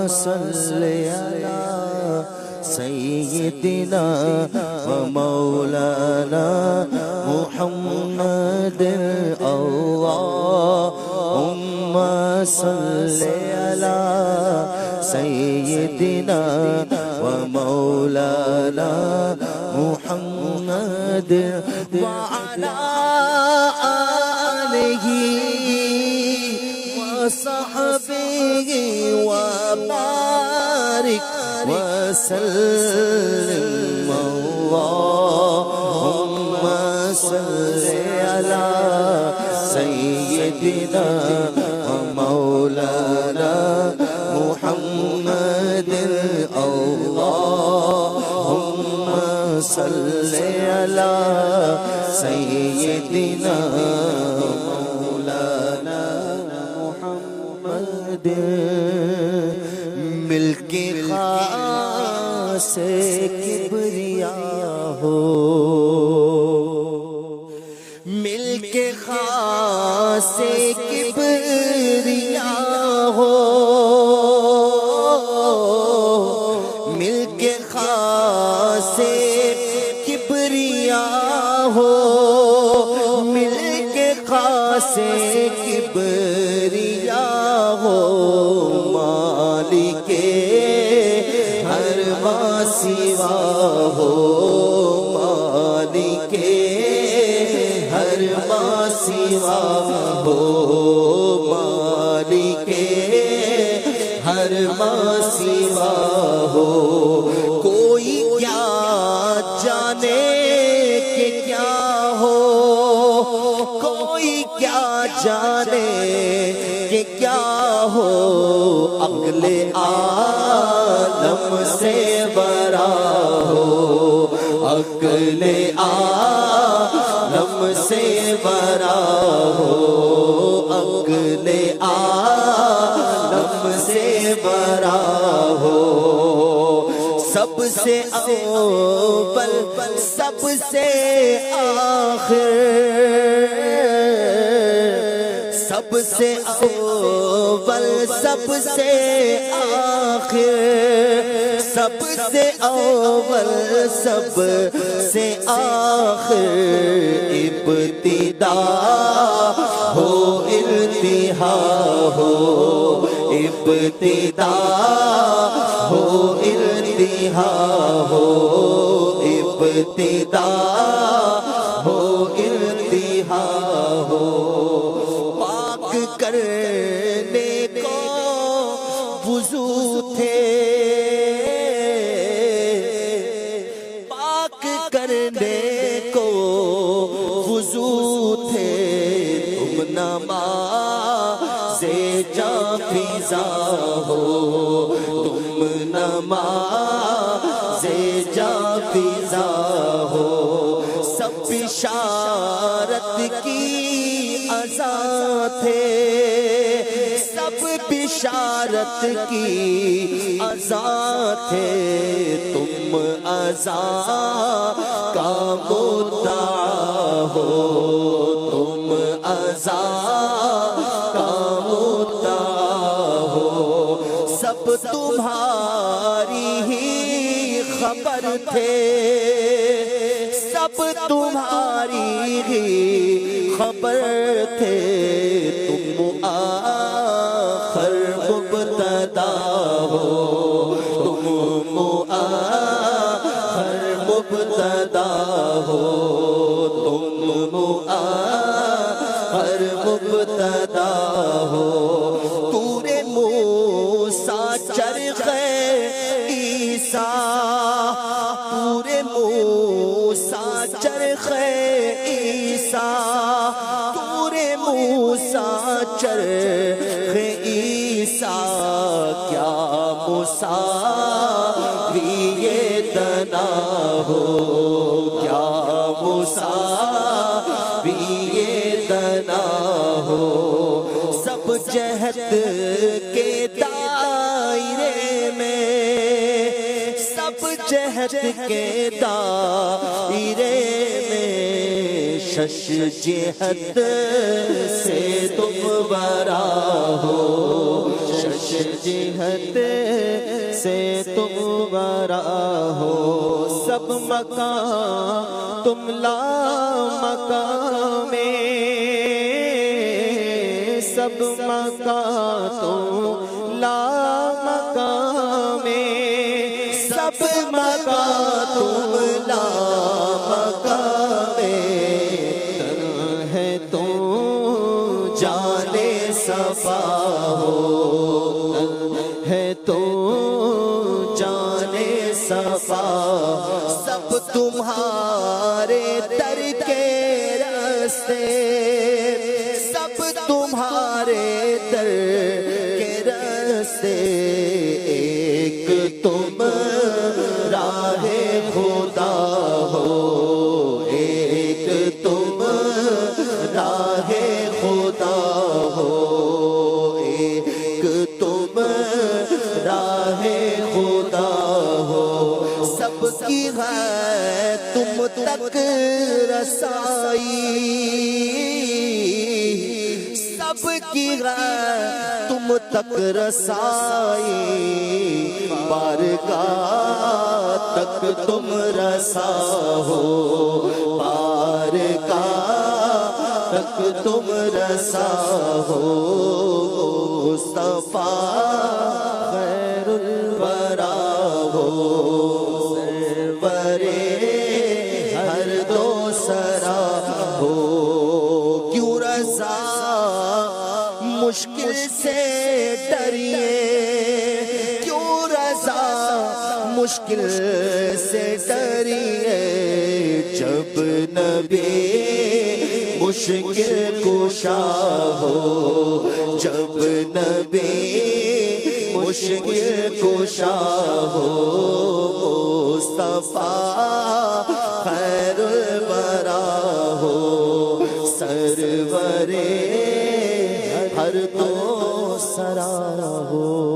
صلی علی سیدنا و مولانا محمد اللہم صلی علی سیدنا و مولانا محمد وعلی آلہ وصحبہ وبارک وسلم اللہم صلی علی سیدنا و مولانا محمد اللہم صلی علی سیدنا مولانا محمد مل کے خاص کبریا ہو مل کے خاص کبریا ہو مل کے خاص کبریا ہو مل کے خاص کبریا ہو مالک ہر ما سوا ہو مالک ہر ما سوا ہو مالک ہر ما سوا ہو کوئی کیا جانے کہ کیا ہو کوئی کیا جانے کہ کیا ہو عقل عالم سے برا ہو عقل عالم سے برا ہو عقل عالم سے برا ہو سب سے اول سب سے آخر سب سے اول سب سے آخر سب سے اول سب سے آخر ابتدا ہو انتہا ہو ابتدا ہو انتہا ہو ابتدا ہو انتہا ہو پاک کرنے کو وضو تھے پاک کرنے کو وضو تھے تم نماز جاں فضا ہو تم نماز جاں فضا ہو سب بشارت کی اذاں تھے سب بشارت کی اذاں تھے تم اذاں کا مدعا ہو تم اذاں کا مدعا ہو سب تمہاری ہی خبر تھے سب تمہاری ہی خبر تھے تم آخر مبتدا ہو تم آخر مبتدا ہو تم آخر مبتدا ہو طور موسیٰ چرخ عیسیٰ طور موسیٰ چرخ عیسیٰ طور موسیٰ چرخ عیسیٰ کیا مساوی دنا ہو کیا مساوی دنا ہو سب جہت کے دائرے میں سب جہت کے دائرے میں شش جہت سے تم برا ہو شش جہت سے تم ورا ہو، سب مکان تم لا مکان میں، سب مکان تم لا مکان میں، سب مکان تم لا مکان میں، تن ہے تو جانے صفا ہو، تن ہے تو جانے صفا، سب تمہارے در کے راستے، سب تمہارے در کے راستے، ایک تم راہ خدا ہو، ایک تم راہ خدا ہو، ایک تم راہ خدا ہو، سب کی ہے تم تک رسائی، سب کی ہے تم تک رسائی، بارگاہ تک تم رسا ہو، بارگاہ تک تم رسا ہو، مصطفیٰ خیر الورا ہو، سرورے ہر دو سرا ہو، کیوں رضا مشکل سے ڈریے، کیوں رضا مشکل سے ڈریے، جب نبی مشکل کشا ہو، جب نبی مشکل کشا ہو، مصطفیٰ خیر الورا ہو، سرورے ہر دو سرا ہو۔